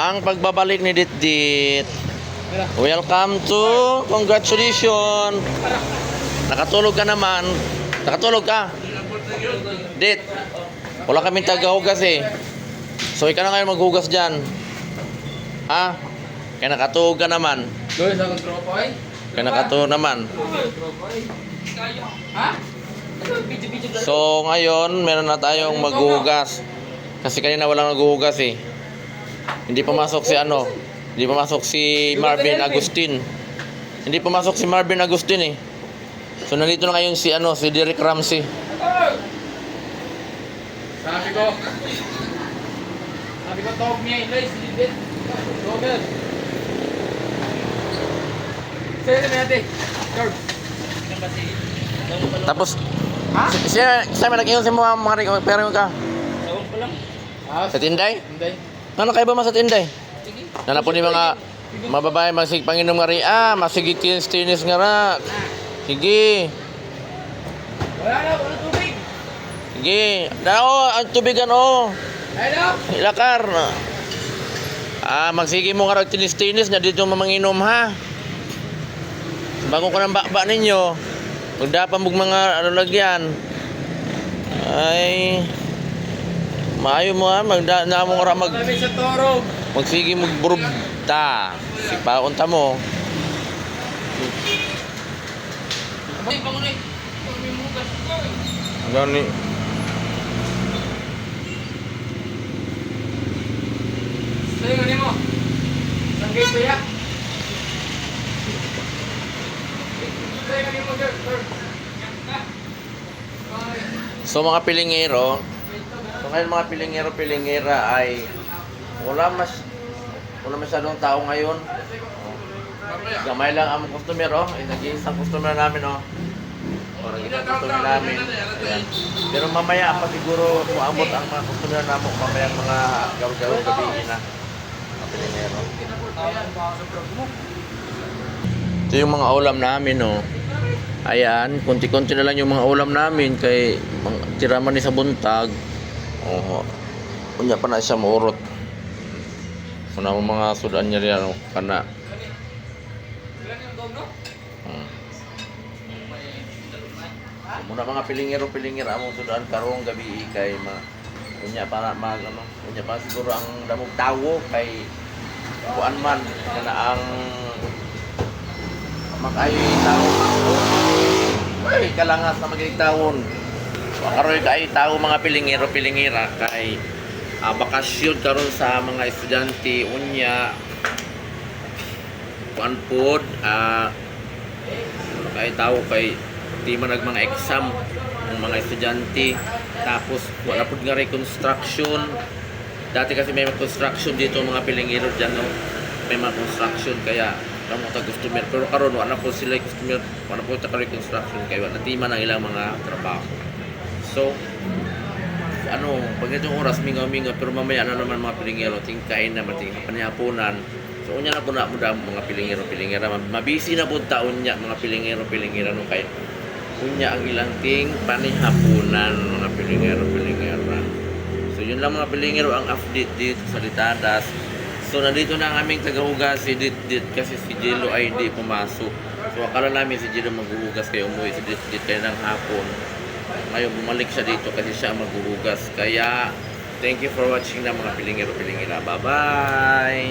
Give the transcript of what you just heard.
ang pagbabalik ni Ditdit. Welcome to, congratulations. Nakatulog ka naman. Nakatulog ka. Dit, wala kaming tagahugas eh. So ikaw na ngayon maghugas dyan. Ha? Kaya nakatulog ka naman. Guys, akong tropa ay. Kaya nakatulog naman. Ha? So ngayon, meron na tayong maghugas. Kasi kanina walang naghuhugas eh. Hindi pumasok si ano. Hindi pumasok si Marvin Agustin. Hindi pumasok si Marvin Agustin eh. So nandito na ngayon si ano, si Derek Ramsey. Sabi ko, tawag niya ilay, si Lidit. Tawag. Sa'yo na natin. George. Tapos, siya may nag-iyon si mga pero yung ka. Tawag pa lang. Sa Tinday? Hindi. Ano kayo ba mas sa Tinday? Sige. Nanapo ni mga mababae masig panginom nga rin. Masig tinis nga ra. Sige. Wala tubig. Sige. Dao, ang tubigan o. Hello? Ilakar. Magsige mo nga rin tinis na dito mamanginom ha. Bago ko ng bakba ninyo. Magdapa mong mga ano lagyan. Ay. Maayo mo ha. Magdana mo nga Kami sa Toro. magsige mo burubta. Sipaon ta mo. Ay, bangunay. Kami mugas. Gani. Sa'yo nga mo. Saan kayo kaya? Sa'yo nga mo, George. So mga pilingero, so ngayon mga pilingera ay wala masyadong tao ngayon. Gamay lang ang customer oh. Nag-iisang customer namin oh. O nag-iisang customer namin. Ayan. Pero mamaya pa siguro kuamot ang mga customer namin mamaya mga gawin gabi na. Mga pilingero. Ito yung mga ulam namin oh. Ayan, konti-konti na lang yung mga ulam namin kay tiraman ni sa buntag. Oh. Unya pa na siya maurot. Kuna mo mga sudan niya riyan kana. Muna mga pilingero among sudan karong gabi kay unya para unya pa siguro ang damog tawo kay kuan man kana ang makayo tawo ay kalangas na magigtawon. Karoy kay tawo mga pilingera kay bakasyon karon sa mga estudyante unya kuan pod kay tawo kay di man mga exam ng mga estudyante tapos wala pod nga reconstruction. Dati kasi may mga construction dito mga pilingero diyan no. May mga construction kaya kamo ta customer pero karon wala po sila customer wala po ta reconstruction kaya wala timan ang ilang mga trabaho. So ano pag itong oras mingaw pero mamaya na naman mga pilingero tingkain na mating panihaponan. So unya na po na mga pilingera mabisi na po taon nya mga pilingero no kay unya ang ilang ting panihaponan mga pilingera. So yun lang mga pilingero ang update dito sa Litadas. So nandito na ang aming tagahugas si Dit kasi si Jello ay hindi pumasok. So akala namin si Jello maghuhugas kaya umuwi si Dit kaya ng hapon. Ngayon bumalik siya dito kasi siya maghuhugas. Kaya thank you for watching na mga pilingera. Bye bye!